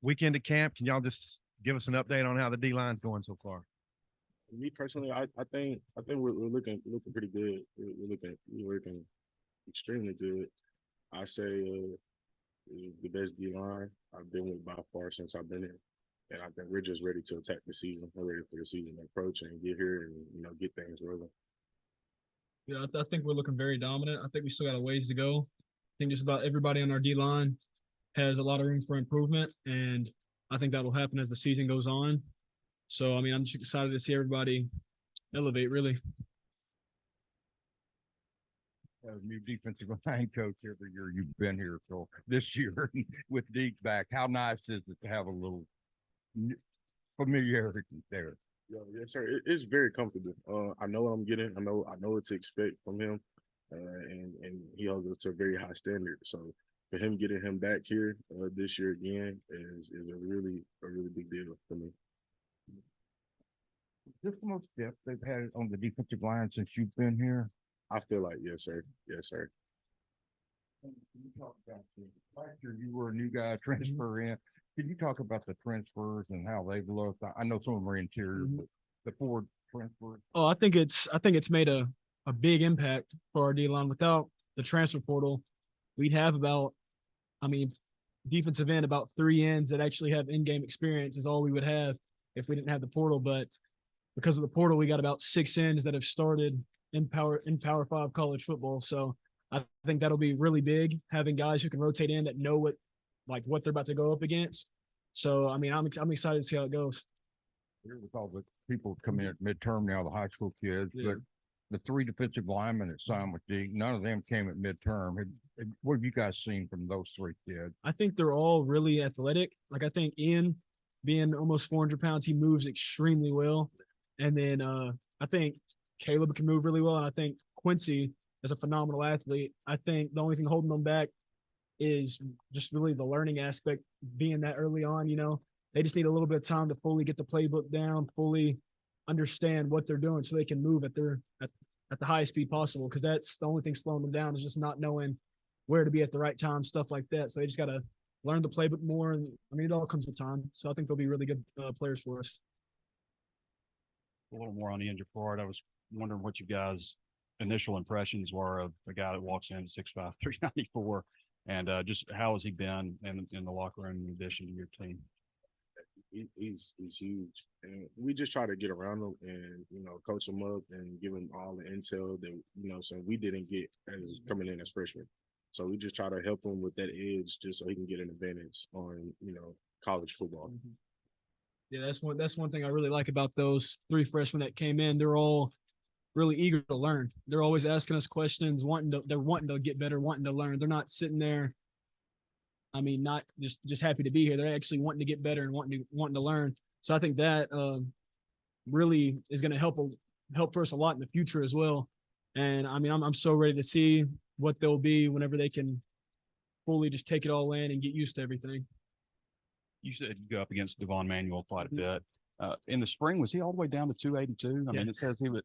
weekend of camp. Can y'all just give us an update on how the D line's going so far? Me personally, I think we're looking pretty good. We're looking extremely good. I say the best D line I've been with by far since I've been here, and I think we're just ready to attack the season. We're ready for the season to approach and get here and get things rolling. Yeah, I think we're looking very dominant. I think we still got a ways to go. I think just about everybody on our D line has a lot of room for improvement, and I think that'll happen as the season goes on. So, I mean, I'm just excited to see everybody elevate, really. As new defensive line coach every year you've been here, so this year with Deke back, how nice is it to have a little familiarity there? Yes, sir. It's very comfortable. I know what I'm getting. I know what to expect from him, and he holds us to a very high standard. So for him getting him back here this year again is a really big deal for me. Is this the most depth they've had on the defensive line since you've been here? I feel like yes, sir. Yes, sir. You talk about last year you were a new guy transfer in. Can you talk about the transfers and how they've looked? I know some of them are interior, but the forward transfers. Oh, I think it's made a big impact for our D line. Without the transfer portal, we'd have defensive end, about 3 ends that actually have in-game experience is all we would have if we didn't have the portal. But because of the portal, we got about 6 ends that have started in Power 5 college football. So I think that'll be really big, having guys who can rotate in that know what they're about to go up against. So I mean, I'm excited to see how it goes. Here with all the people coming in at midterm now, the high school kids, but the 3 defensive linemen that signed with Deke, none of them came at midterm. What have you guys seen from those 3 kids? I think they're all really athletic. Like I think Ian, being almost 400 pounds, he moves extremely well. And then I think Caleb can move really well. And I think Quincy is a phenomenal athlete. I think the only thing holding them back is just really the learning aspect, being that early on. They just need a little bit of time to fully get the playbook down, fully understand what they're doing so they can move at the highest speed possible, because that's the only thing slowing them down is just not knowing where to be at the right time, stuff like that. So they just got to learn the playbook more. And I mean, it all comes with time. So I think they'll be really good players for us. A little more on the injured part. I was wondering what you guys' initial impressions were of a guy that walks in at 6'5", 394, and just how has he been in the locker room in addition to your team? He's huge, and we just try to get around him and coach him up and give him all the intel that so we didn't get as coming in as freshmen. So we just try to help him with that edge just so he can get an advantage on college football. Mm-hmm. Yeah, that's one thing I really like about those 3 freshmen that came in. They're all really eager to learn. They're always asking us questions, they're wanting to get better, wanting to learn. They're not sitting there, not just happy to be here. They're actually wanting to get better and wanting to learn. So I think that really is going to help for us a lot in the future as well. And I'm so ready to see what they'll be whenever they can fully just take it all in and get used to everything. You said you go up against Devon Manuel quite a bit. In the spring, was he all the way down to 282? I mean, it says he would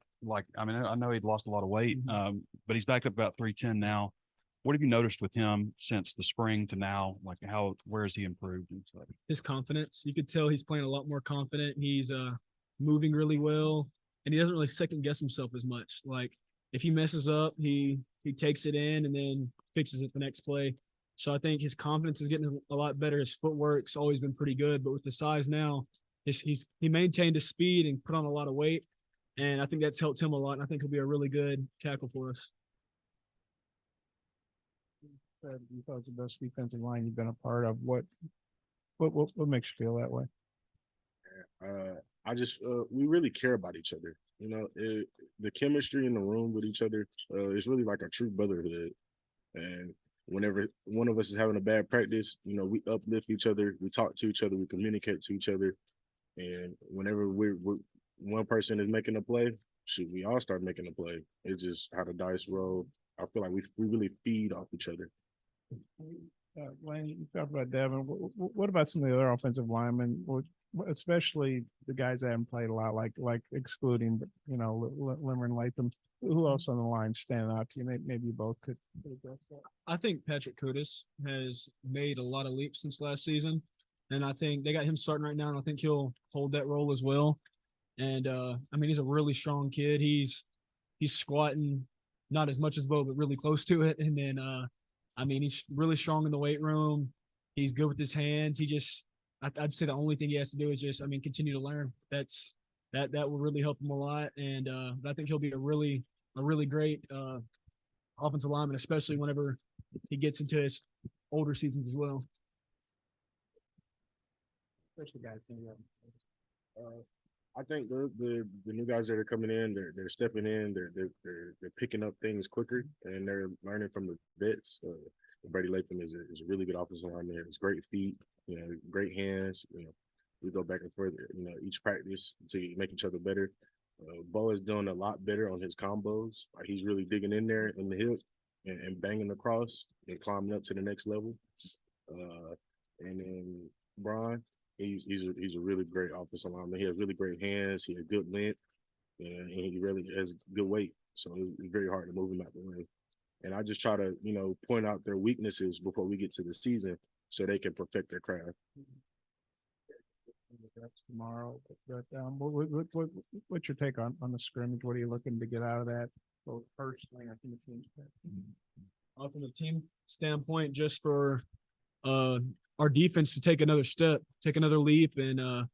I know he'd lost a lot of weight, but he's back up about 310 now. What have you noticed with him since the spring to now? Where has he improved? His confidence. You could tell he's playing a lot more confident. He's moving really well, and he doesn't really second guess himself as much. Like if he messes up, he takes it in and then fixes it the next play. So I think his confidence is getting a lot better. His footwork's always been pretty good, but with the size now, he maintained his speed and put on a lot of weight, and I think that's helped him a lot. And I think he'll be a really good tackle for us. You thought it's the best defensive line you've been a part of. What makes you feel that way? We really care about each other. The chemistry in the room with each other is really like a true brotherhood. And whenever one of us is having a bad practice, we uplift each other, we talk to each other, we communicate to each other. And whenever we're one person is making a play, we all start making a play. It's just how the dice roll. I feel like we really feed off each other. Lane, you talked about Devin. What about some of the other offensive linemen, especially the guys that haven't played a lot, like excluding, Limmer and Latham? Who else on the line standing out to you? Maybe you both could address that. I think Patrick Kudus has made a lot of leaps since last season. And I think they got him starting right now, and I think he'll hold that role as well. And I mean, he's a really strong kid. He's squatting not as much as Bo, but really close to it. And then I mean, he's really strong in the weight room. He's good with his hands. I'd say the only thing he has to do is just, I mean, continue to learn. That will really help him a lot. And I think he'll be a really great offensive lineman, especially whenever he gets into his older seasons as well. Especially guys coming up. I think the new guys that are coming in, they're stepping in, they're picking up things quicker, and they're learning from the vets. Brady Latham is a really good offensive lineman. He has great feet, great hands. We go back and forth, each practice to make each other better. Bo is doing a lot better on his combos. Like, he's really digging in there in the hip and banging across and climbing up to the next level. And then Brian, he's a really great offensive lineman. He has really great hands. He has good length, and he really has good weight. So it's very hard to move him out the way. And I just try to, point out their weaknesses before we get to the season so they can perfect their craft. Tomorrow, but what's your take on the scrimmage? What are you looking to get out of that, both personally and from the team? From the team standpoint, just for our defense to take another step, take another leap, and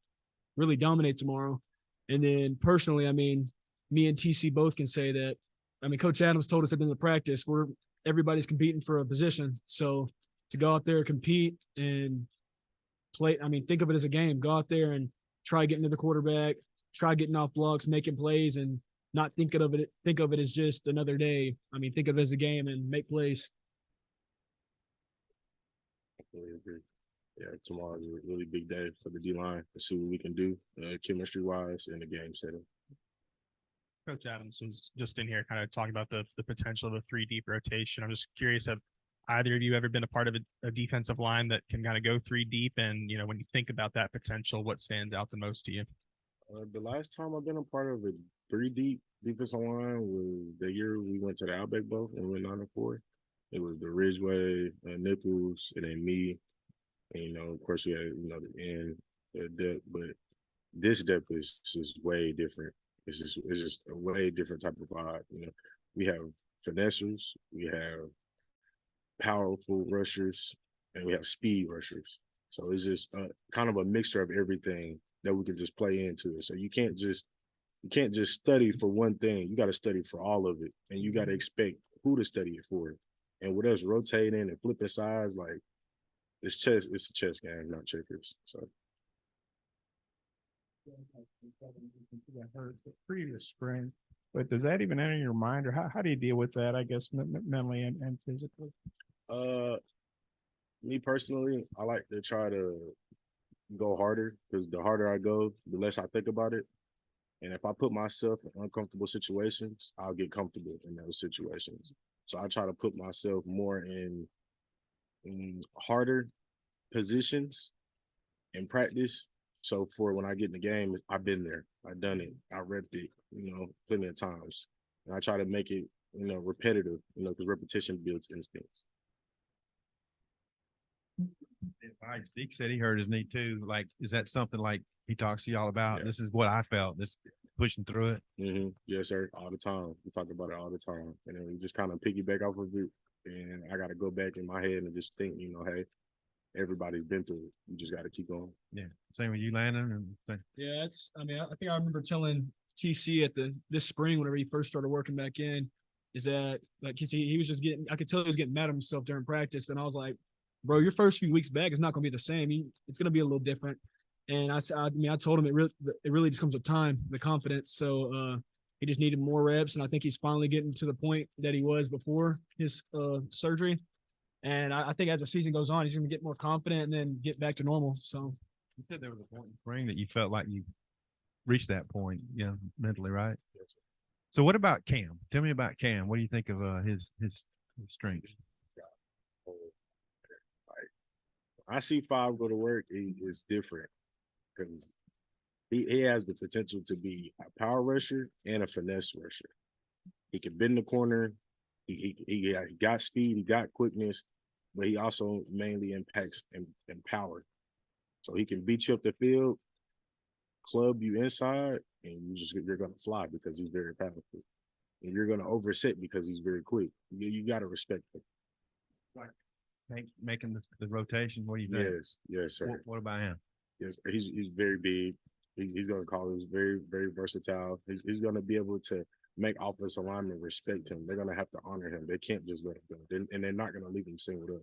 really dominate tomorrow. And then personally, I mean, me and TC both can say that. I mean, Coach Adams told us at the end of practice, everybody's competing for a position. So to go out there, compete, and play, I mean, think of it as a game. Go out there and try getting to the quarterback, try getting off blocks, making plays, and not think of it as just another day. I mean, think of it as a game and make plays. I fully agree. Yeah, tomorrow's a really big day for the D-line to see what we can do chemistry-wise in the game setting. Coach Adams was just in here kind of talking about the potential of a 3 deep rotation. I'm just curious, have either of you ever been a part of a defensive line that can kind of go 3 deep? And, when you think about that potential, what stands out the most to you? The last time I've been a part of a 3 deep defensive line was the year we went to the Outback Bowl and went 9-4. It was the Ridgeway, Nichols, and then me. And, of course, we had, the end depth, but this depth is just way different. It's just a way different type of vibe. We have finessers, we have powerful rushers, and we have speed rushers. So it's just kind of a mixture of everything that we can just play into it. So you can't just study for one thing. You got to study for all of it, and you got to expect who to study it for. And with us rotating and flipping sides, like it's a chess game, not checkers. So. Hurt the previous spring, but does that even enter your mind, or how do you deal with that? I guess mentally and physically. Me personally, I like to try to go harder because the harder I go, the less I think about it. And if I put myself in uncomfortable situations, I'll get comfortable in those situations. So I try to put myself more in harder positions in practice. So for when I get in the game, I've been there. I've done it. I repped it, plenty of times. And I try to make it, repetitive, because repetition builds instincts. Zeke said he hurt his knee too. Like, is that something like he talks to y'all about? Yeah. This is what I felt. This pushing through it. Mm-hmm. Yes, sir. All the time. We talk about it all the time. And then we just kind of piggyback off of it. And I got to go back in my head and just think, hey, everybody's been through it. You just got to keep going. Yeah. Same with you, Landon. Yeah, I think I remember telling TC this spring whenever he first started working back in, is that like he was just I could tell he was getting mad at himself during practice. But I was like, bro, your first few weeks back is not going to be the same. It's going to be a little different. And I told him it really just comes with time, the confidence. So he just needed more reps, and I think he's finally getting to the point that he was before his surgery. And I think as the season goes on, he's going to get more confident and then get back to normal. So You said there was a point in spring that you felt like you reached that point, mentally, right? So what about Cam? Tell me about Cam. What do you think of his strengths? I see 5 go to work. It's different because he has the potential to be a power rusher and a finesse rusher. He can bend the corner. He got speed. He got quickness, but he also mainly impacts in power. So he can beat you up the field, club you inside, and you're gonna fly because he's very powerful. And you're gonna overset because he's very quick. You gotta respect him. Making the rotation. What do you think? Yes, sir. What about him? Yes, he's very big. He's going to call us very, very versatile. He's going to be able to make offensive linemen respect him. They're going to have to honor him. They can't just let him go. And they're not going to leave him singled up.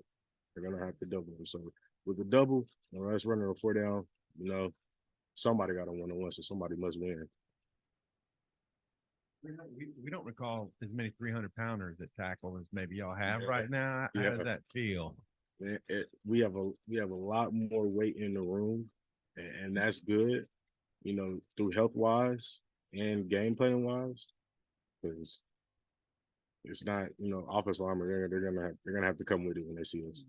They're going to have to double him. So with the double, us running a 4 down, somebody got a 1-on-1, so somebody must win. We don't recall as many 300-pounders at tackle as maybe y'all have right now. How Yeah. does that feel? Man, we have a lot more weight in the room, and that's good, through health wise and game plan wise, because it's not, offensive linemen, they're gonna have to come with it when they see us.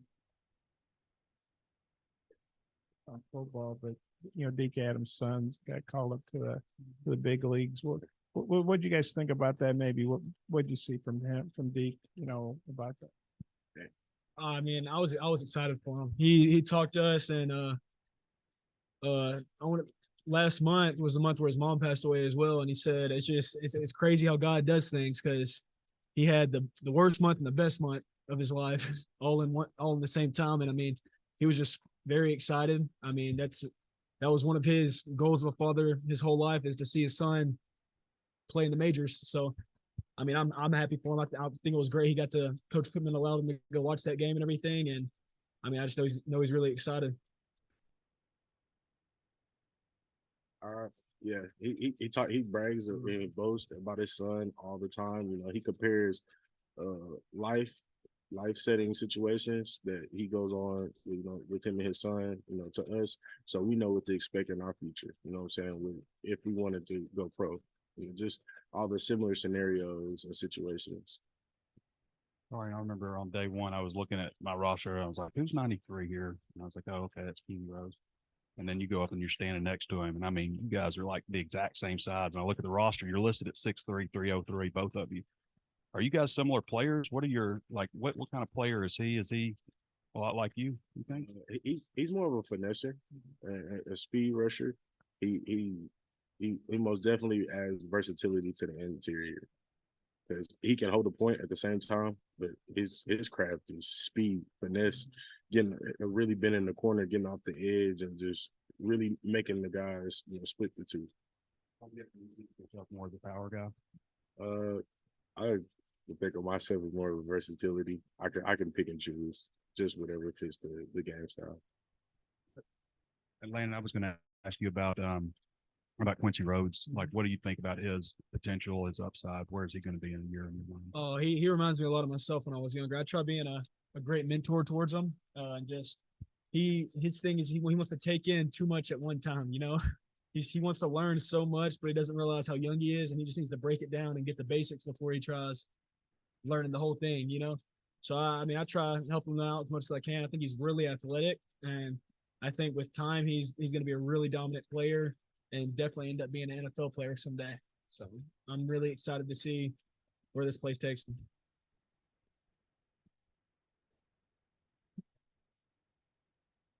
On football, but Deke Adams' sons got called up to the big leagues. What do you guys think about that? Maybe what you see from him, from Deke, about that? I mean, I was excited for him. He talked to us, and last month was the month where his mom passed away as well, and he said it's crazy how God does things, because he had the worst month and the best month of his life all in the same time. And I mean, he was just very excited. I mean, that was one of his goals of a father his whole life, is to see his son play in the majors. So I mean, I'm happy for him. I think it was great. He got to Coach Pittman allowed him to go watch that game and everything. And I mean, I just know he's really excited. Yeah, he brags and boasts about his son all the time. He compares life setting situations that he goes on, with him and his son, to us. So we know what to expect in our future. You know what I'm saying? If we wanted to go pro, just all the similar scenarios and situations. All right, I remember on day one, I was looking at my roster. I was like, "Who's 93 here?" And I was like, "Oh, okay, that's Keely Rose." And then you go up and you're standing next to him, and I mean, you guys are like the exact same size. And I look at the roster, you're listed at 6'3", 303, both of you. Are you guys similar players? What are your what kind of player is he? Is he a lot like you think? He's more of a finesser, a speed rusher. He most definitely adds versatility to the interior, because he can hold a point at the same time, but his craft is speed, finesse, really been in the corner, getting off the edge, and just really making the guys split the two. More of the power guy. I would think of myself as more of a versatility. I can pick and choose just whatever fits the game style. And Landon, I was going to ask you about Quincy Rhodes. Like, what do you think about his potential, his upside? Where is he going to be in a year in your mind? Oh, he reminds me a lot of myself when I was younger. I tried being a great mentor towards him, and just his thing is he wants to take in too much at one time. He wants to learn so much, but he doesn't realize how young he is, and he just needs to break it down and get the basics before he tries learning the whole thing. So I mean, I try to help him out as much as I can. I think he's really athletic, and I think with time he's going to be a really dominant player and definitely end up being an NFL player someday. So I'm really excited to see where this place takes him.